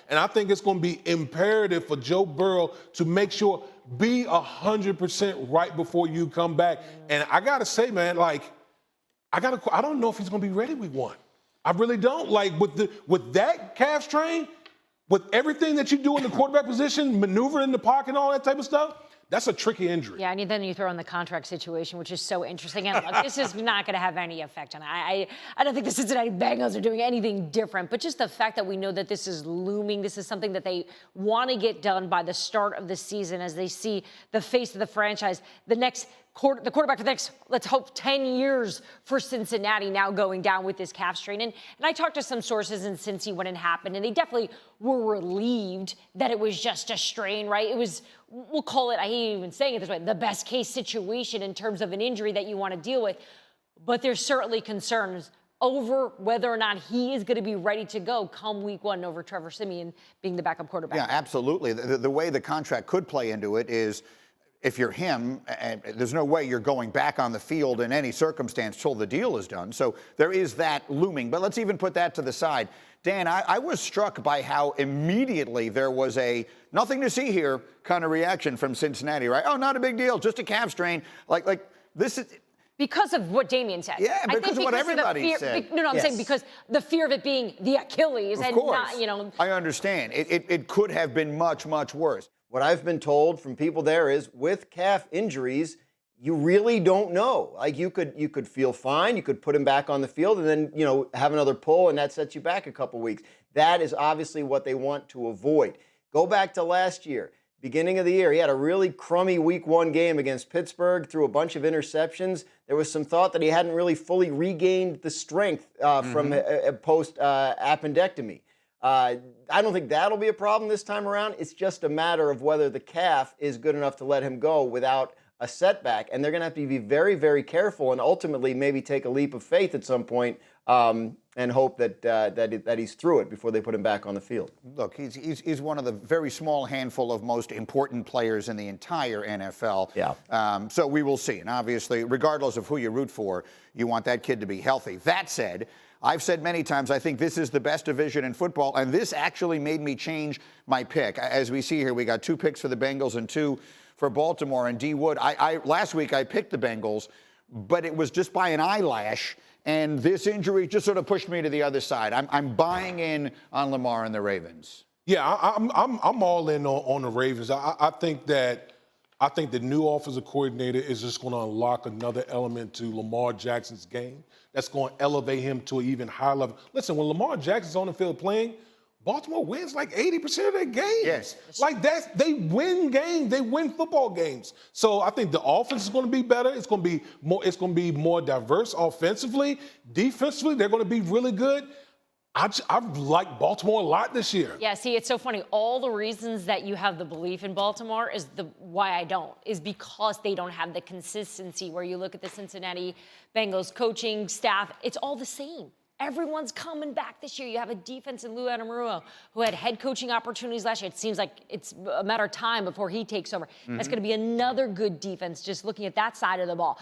And I think it's going to be imperative for Joe Burrow to make sure be 100% right before you come back. And I got to say, man, like, I don't know if he's going to be ready week 1. I really don't. Like, with that calf strain, with everything that you do in the quarterback position, maneuvering in the pocket and all that type of stuff, that's a tricky injury. Yeah, and then you throw in the contract situation, which is so interesting. And look, this is not going to have any effect on it. I don't think the Cincinnati Bengals are doing anything different, but just the fact that we know that this is looming, this is something that they want to get done by the start of the season as they see the face of the franchise, the quarterback for the next, let's hope, 10 years for Cincinnati now going down with this calf strain. And I talked to some sources in Cincy when it happened, and they definitely were relieved that it was just a strain, right? It was, we'll call it, I hate even saying it this way, the best case situation in terms of an injury that you want to deal with. But there's certainly concerns over whether or not he is going to be ready to go come week 1 over Trevor Siemian being the backup quarterback. Yeah, absolutely. The way the contract could play into it is, if you're him, there's no way you're going back on the field in any circumstance till the deal is done. So there is that looming. But let's even put that to the side. Dan, I was struck by how immediately there was a nothing to see here kind of reaction from Cincinnati, right? Oh, not a big deal, just a calf strain. Like this is... Because of what Damien said. Yeah, because of what everybody said. No, I'm saying because the fear of it being the Achilles of and course. not, you know. I understand. It could have been much, much worse. What I've been told from people there is with calf injuries, you really don't know. Like you could feel fine, you could put him back on the field and then, have another pull and that sets you back a couple weeks. That is obviously what they want to avoid. Go back to last year. Beginning of the year, he had a really crummy week 1 game against Pittsburgh, threw a bunch of interceptions. There was some thought that he hadn't really fully regained the strength from a post-appendectomy. I don't think that'll be a problem this time around. It's just a matter of whether the calf is good enough to let him go without a setback. And they're going to have to be very, very careful and ultimately maybe take a leap of faith at some point and hope that he's through it before they put him back on the field. Look, he's one of the very small handful of most important players in the entire NFL. Yeah. So we will see. And obviously, regardless of who you root for, you want that kid to be healthy. That said, I've said many times, I think this is the best division in football, and this actually made me change my pick. As we see here, we got 2 picks for the Bengals and 2 for Baltimore. And D. Wood, last week I picked the Bengals, but it was just by an eyelash, and this injury just sort of pushed me to the other side. I'm buying in on Lamar and the Ravens. Yeah, I'm all in on the Ravens. I think the new offensive coordinator is just going to unlock another element to Lamar Jackson's game that's going to elevate him to an even higher level. Listen, when Lamar Jackson's on the field playing, Baltimore wins like 80% of their games. Yes. Like they win games. They win football games. So I think the offense is going to be better. It's going to be more diverse offensively. Defensively, they're going to be really good. I've liked Baltimore a lot this year. Yeah, see, it's so funny. All the reasons that you have the belief in Baltimore why I don't is because they don't have the consistency where you look at the Cincinnati Bengals coaching staff. It's all the same. Everyone's coming back this year. You have a defense in Lou Anarumo who had head coaching opportunities last year. It seems like it's a matter of time before he takes over. That's going to be another good defense just looking at that side of the ball.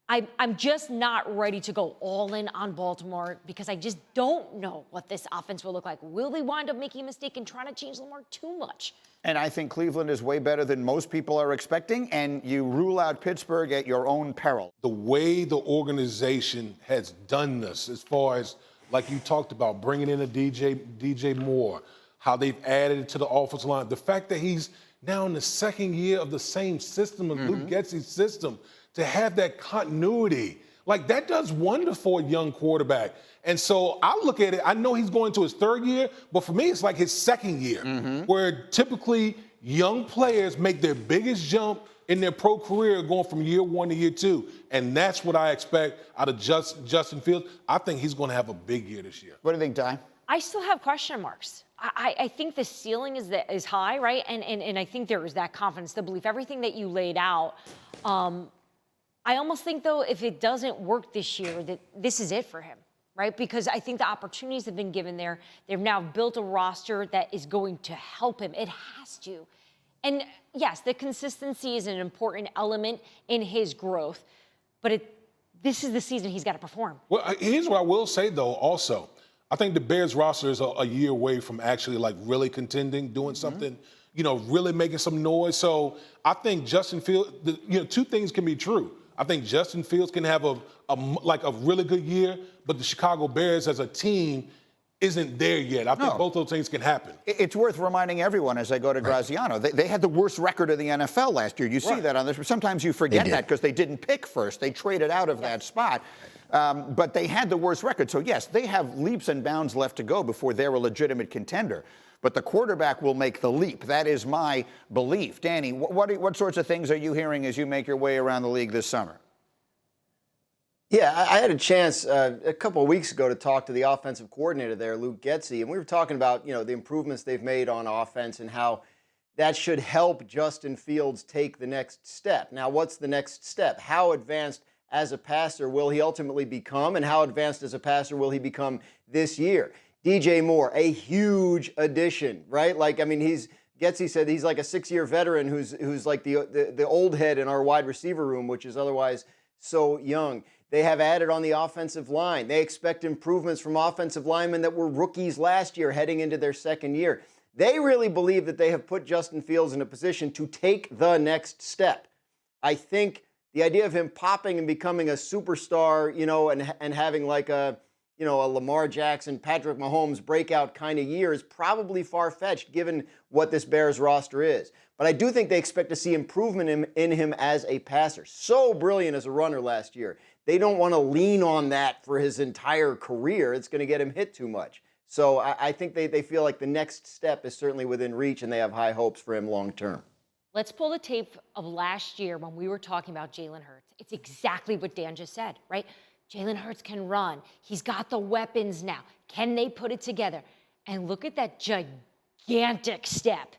I'm just not ready to go all in on Baltimore because I just don't know what this offense will look like. Will they wind up making a mistake and trying to change Lamar too much? And I think Cleveland is way better than most people are expecting, and you rule out Pittsburgh at your own peril. The way the organization has done this, as far as, like you talked about, bringing in a DJ Moore, how they've added to the offensive line, the fact that he's now in the 2nd year of the same system, of Luke Getsy's system, to have that continuity, like that does wonder for a young quarterback. And so I look at it, I know he's going to his 3rd year, but for me, it's like his 2nd year, where typically young players make their biggest jump in their pro career going from year 1 to year 2. And that's what I expect out of Justin Fields. I think he's going to have a big year this year. What do you think, Ty? I still have question marks. I think the ceiling is high, right? And I think there is that confidence, the belief, everything that you laid out. I almost think, though, if it doesn't work this year, that this is it for him, right? Because I think the opportunities have been given there. They've now built a roster that is going to help him. It has to. And, yes, the consistency is an important element in his growth. But this is the season he's got to perform. Well, here's what I will say, though, also. I think the Bears roster is a year away from actually like really contending, doing something, really making some noise. So I think Justin Fields, two things can be true. I think Justin Fields can have a really good year, but the Chicago Bears as a team isn't there yet. I think both those things can happen. It's worth reminding everyone as I go to Graziano, they had the worst record of the NFL last year. You see that on this. Sometimes you forget that because they didn't pick first. They traded out of that spot. But they had the worst record. So, yes, they have leaps and bounds left to go before they're a legitimate contender. But the quarterback will make the leap. That is my belief. Danny, what sorts of things are you hearing as you make your way around the league this summer? Yeah, I had a chance a couple of weeks ago to talk to the offensive coordinator there, Luke Getsy, and we were talking about, the improvements they've made on offense and how that should help Justin Fields take the next step. Now, what's the next step? How advanced as a passer will he ultimately become, and how advanced as a passer will he become this year? DJ Moore, a huge addition, right? Getsy said he's like a 6-year veteran who's like the old head in our wide receiver room, which is otherwise so young. They have added on the offensive line. They expect improvements from offensive linemen that were rookies last year heading into their second year. They really believe that they have put Justin Fields in a position to take the next step. I think the idea of him popping and becoming a superstar, and having like a Lamar Jackson, Patrick Mahomes breakout kind of year is probably far-fetched given what this Bears roster is. But I do think they expect to see improvement in him as a passer. So brilliant as a runner last year. They don't want to lean on that for his entire career. It's going to get him hit too much. So I think they feel like the next step is certainly within reach, and they have high hopes for him long term. Let's pull the tape of last year when we were talking about Jalen Hurts. It's exactly what Dan just said, right? Jalen Hurts can run. He's got the weapons now. Can they put it together? And look at that gigantic step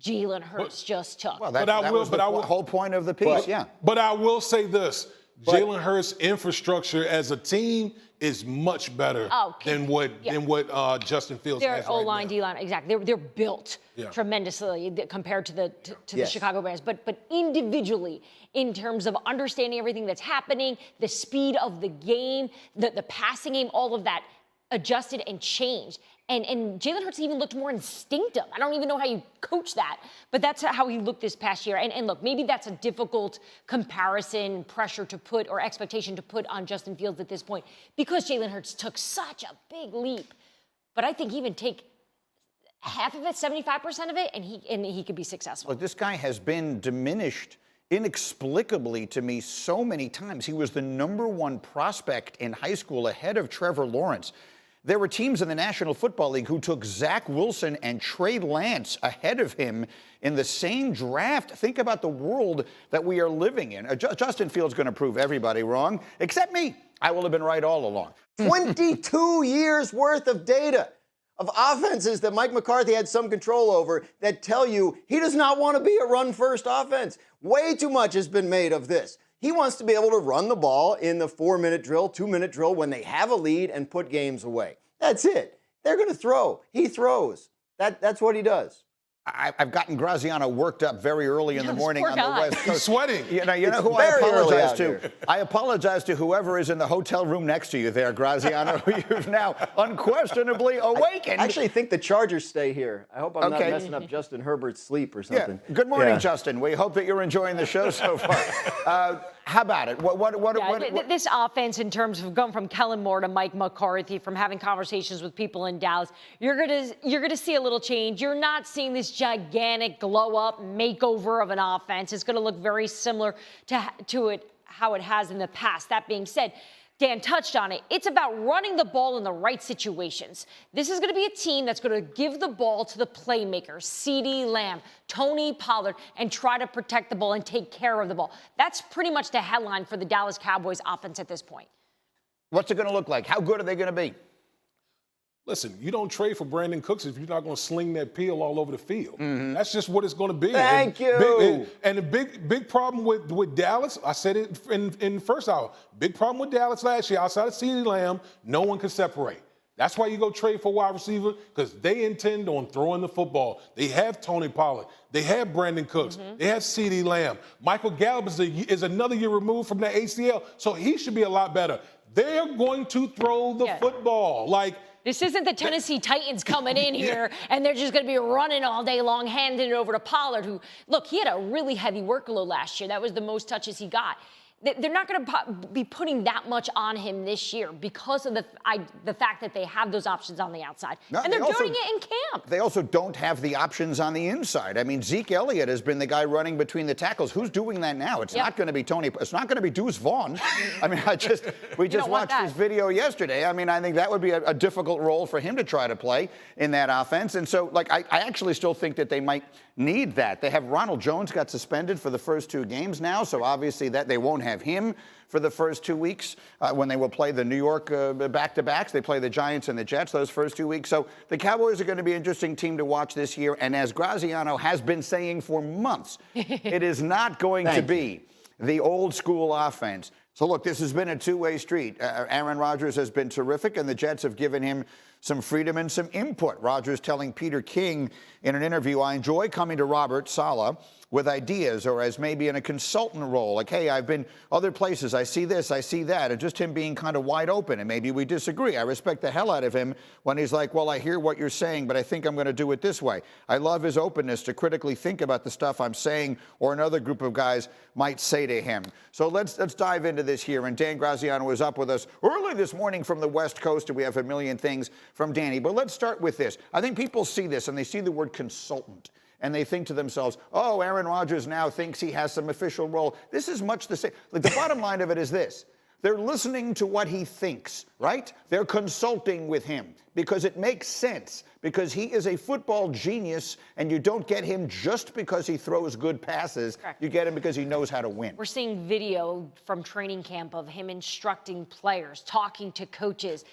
Jalen Hurts just took. Well, that was the whole point of the piece, But I will say this. Jalen Hurts' infrastructure as a team is much better than what Justin Fields has their O-line, D-line, exactly. They're built tremendously compared to the Chicago Bears. But individually, in terms of understanding everything that's happening, the speed of the game, the passing game, all of that adjusted and changed. And Jalen Hurts even looked more instinctive. I don't even know how you coach that, but that's how he looked this past year. And look, maybe that's a difficult comparison, pressure to put, or expectation to put on Justin Fields at this point, because Jalen Hurts took such a big leap. But I think even take half of it, 75% of it, and he could be successful. Look, this guy has been diminished inexplicably to me so many times. He was the #1 prospect in high school ahead of Trevor Lawrence. There were teams in the National Football League who took Zach Wilson and Trey Lance ahead of him in the same draft. Think about the world that we are living in. Justin Fields going to prove everybody wrong, except me. I will have been right all along. 22 years worth of data of offenses that Mike McCarthy had some control over that tell you he does not want to be a run-first offense. Way too much has been made of this. He wants to be able to run the ball in the 4-minute drill, 2-minute drill when they have a lead and put games away. That's it. They're going to throw. He throws. That's what he does. I've gotten Graziano worked up very early in the morning on the West Coast. He's sweating. You know who I apologize to? I apologize to whoever is in the hotel room next to you there, Graziano, who you've now unquestionably awakened. I actually think the Chargers stay here. I hope I'm not messing up Justin Herbert's sleep or something. Yeah. Good morning, Justin. We hope that you're enjoying the show so far. How about it? What? This offense, in terms of going from Kellen Moore to Mike McCarthy, from having conversations with people in Dallas, you're gonna see a little change. You're not seeing this gigantic glow-up makeover of an offense. It's going to look very similar to it how it has in the past. That being said, Dan touched on it. It's about running the ball in the right situations. This is going to be a team that's going to give the ball to the playmakers, CeeDee Lamb, Tony Pollard, and try to protect the ball and take care of the ball. That's pretty much the headline for the Dallas Cowboys offense at this point. What's it going to look like? How good are they going to be? Listen, you don't trade for Brandon Cooks if you're not going to sling that peel all over the field. That's just what it's going to be. Thank you. And the big problem with Dallas, I said it in the first hour, big problem with Dallas last year, outside of CeeDee Lamb, no one can separate. That's why you go trade for a wide receiver, because they intend on throwing the football. They have Tony Pollard. They have Brandon Cooks. They have CeeDee Lamb. Michael Gallup is another year removed from the ACL, so he should be a lot better. They're going to throw the football. This isn't the Tennessee Titans coming in here and they're just going to be running all day long, handing it over to Pollard, who, look, he had a really heavy workload last year. That was the most touches he got. They're not going to be putting that much on him this year because of the fact that they have those options on the outside. No, and they're doing it in camp. They also don't have the options on the inside. I mean, Zeke Elliott has been the guy running between the tackles. Who's doing that now? It's not going to be Tony. It's not going to be Deuce Vaughn. I mean, we just watched this video yesterday. I mean, I think that would be a difficult role for him to try to play in that offense. And so, like, I actually still think that they might need that. They have Ronald Jones got suspended for the first 2 games now, so obviously that they won't have him for the first 2 weeks when they will play the New York back-to-backs. They play the Giants and the Jets those first 2 weeks. So the Cowboys are going to be an interesting team to watch this year. And as Graziano has been saying for months, it is not going to be the old school offense. So look, this has been a two-way street. Aaron Rodgers has been terrific, and the Jets have given him some freedom and some input. Rodgers telling Peter King in an interview, I enjoy coming to Robert Saleh with ideas, or as maybe in a consultant role, like, hey, I've been other places, I see this, I see that, and just him being kind of wide open, and maybe we disagree. I respect the hell out of him when he's like, well, I hear what you're saying, but I think I'm going to do it this way. I love his openness to critically think about the stuff I'm saying or another group of guys might say to him. So let's dive into this here, and Dan Graziano was up with us early this morning from the West Coast, and we have a million things from Danny, but let's start with this. I think people see this, and they see the word consultant, and they think to themselves, oh, Aaron Rodgers now thinks he has some official role. This is much the same. Like, the bottom line of it is this. They're listening to what he thinks, right? They're consulting with him because it makes sense, because he is a football genius, and you don't get him just because he throws good passes. Correct. You get him because he knows how to win. We're seeing video from training camp of him instructing players, talking to coaches.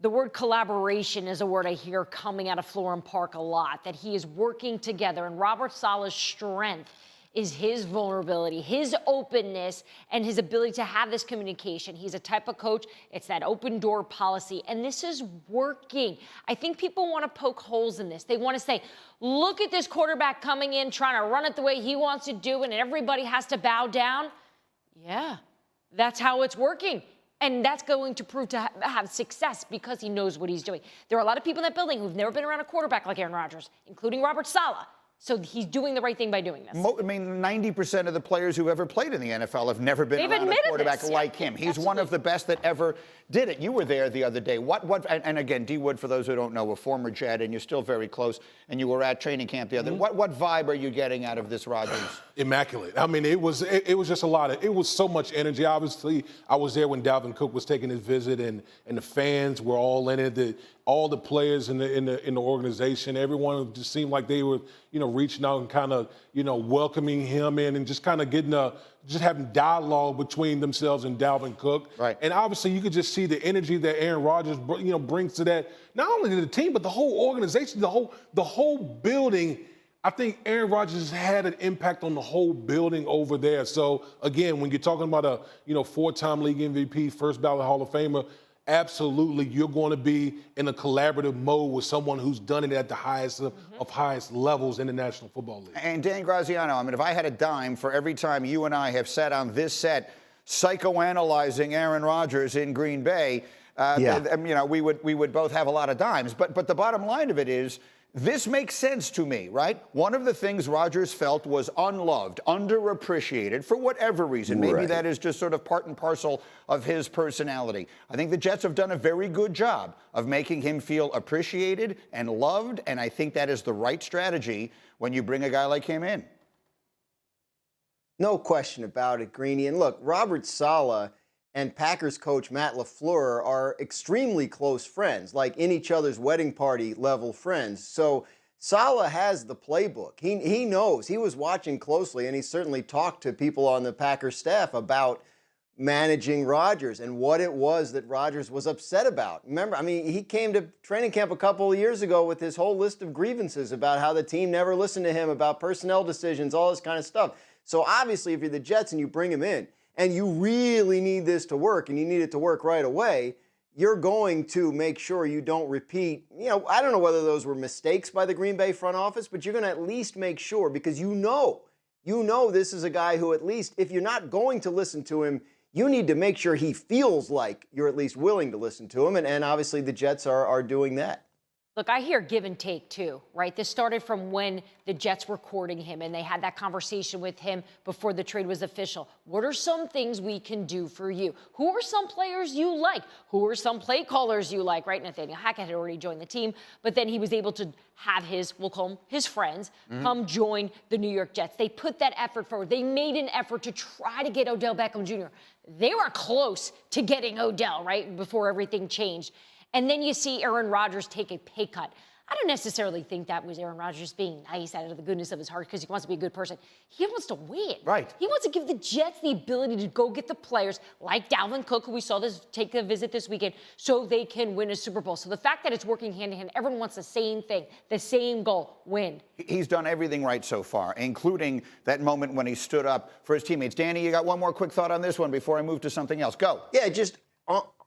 The word collaboration is a word I hear coming out of Florham Park a lot, that he is working together. And Robert Saleh's strength is his vulnerability, his openness, and his ability to have this communication. He's a type of coach, it's that open door policy, and this is working. I think people want to poke holes in this. They want to say, look at this quarterback coming in, trying to run it the way he wants to do, and everybody has to bow down. Yeah, that's how it's working. And that's going to prove to have success because he knows what he's doing. There are a lot of people in that building who've never been around a quarterback like Aaron Rodgers, including Robert Saleh. So he's doing the right thing by doing this. I mean, 90% of the players who ever played in the NFL have never been around a quarterback like him. He's one of the best that ever did it. You were there the other day. And again, D. Wood, for those who don't know, a former Jet, and you're still very close, and you were at training camp the other day. What vibe are you getting out of this Rodgers? Immaculate. I mean, it was just a lot of, it was so much energy. Obviously, I was there when Dalvin Cook was taking his visit, and the fans were all in it. All the players in the organization, everyone just seemed like they were, reaching out and kind of, welcoming him in and just kind of just having dialogue between themselves and Dalvin Cook. Right. And obviously, you could just see the energy that Aaron Rodgers, brings to that, not only to the team, but the whole organization, the whole building. I think Aaron Rodgers has had an impact on the whole building over there. So again, when you're talking about a, 4-time league MVP, first ballot Hall of Famer, absolutely, you're going to be in a collaborative mode with someone who's done it at the highest of highest levels in the National Football League. And Dan Graziano, I mean, if I had a dime for every time you and I have sat on this set psychoanalyzing Aaron Rodgers in Green Bay, we would both have a lot of dimes. But the bottom line of it is, this makes sense to me, right? One of the things Rodgers felt was unloved, underappreciated for whatever reason. Maybe that is just sort of part and parcel of his personality. I think the Jets have done a very good job of making him feel appreciated and loved, and I think that is the right strategy when you bring a guy like him in. No question about it, Greeny. And look, Robert Saleh and Packers coach Matt LaFleur are extremely close friends, like in each other's wedding party level friends. So Saleh has the playbook. He knows. He was watching closely, and he certainly talked to people on the Packers staff about managing Rodgers and what it was that Rodgers was upset about. Remember, I mean, he came to training camp a couple of years ago with his whole list of grievances about how the team never listened to him, about personnel decisions, all this kind of stuff. So obviously, if you're the Jets and you bring him in, and you really need this to work, and you need it to work right away, you're going to make sure you don't repeat. I don't know whether those were mistakes by the Green Bay front office, but you're going to at least make sure, because you know this is a guy who, at least if you're not going to listen to him, you need to make sure he feels like you're at least willing to listen to him. And obviously the Jets are doing that. Look, I hear give and take too, right? This started from when the Jets were courting him and they had that conversation with him before the trade was official. What are some things we can do for you? Who are some players you like? Who are some play callers you like, right? Nathaniel Hackett had already joined the team, but then he was able to have his, we'll call them his friends, come join the New York Jets. They put that effort forward. They made an effort to try to get Odell Beckham Jr. They were close to getting Odell, right, before everything changed. And then you see Aaron Rodgers take a pay cut. I don't necessarily think that was Aaron Rodgers being nice out of the goodness of his heart because he wants to be a good person. He wants to win. Right. He wants to give the Jets the ability to go get the players like Dalvin Cook, who we saw take a visit this weekend, so they can win a Super Bowl. So the fact that it's working hand in hand, everyone wants the same thing, the same goal, win. He's done everything right so far, including that moment when he stood up for his teammates. Danny, you got one more quick thought on this one before I move to something else. Go. Yeah, just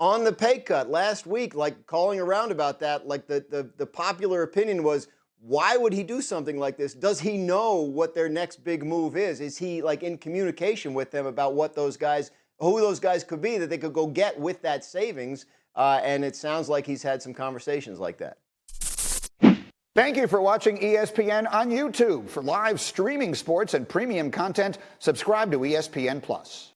on the pay cut last week, like calling around about that, like the popular opinion was, why would he do something like this? Does he know what their next big move is? Is he like in communication with them about what who those guys could be that they could go get with that savings? And it sounds like he's had some conversations like that. Thank you for watching ESPN on YouTube. For live streaming sports and premium content, subscribe to ESPN+.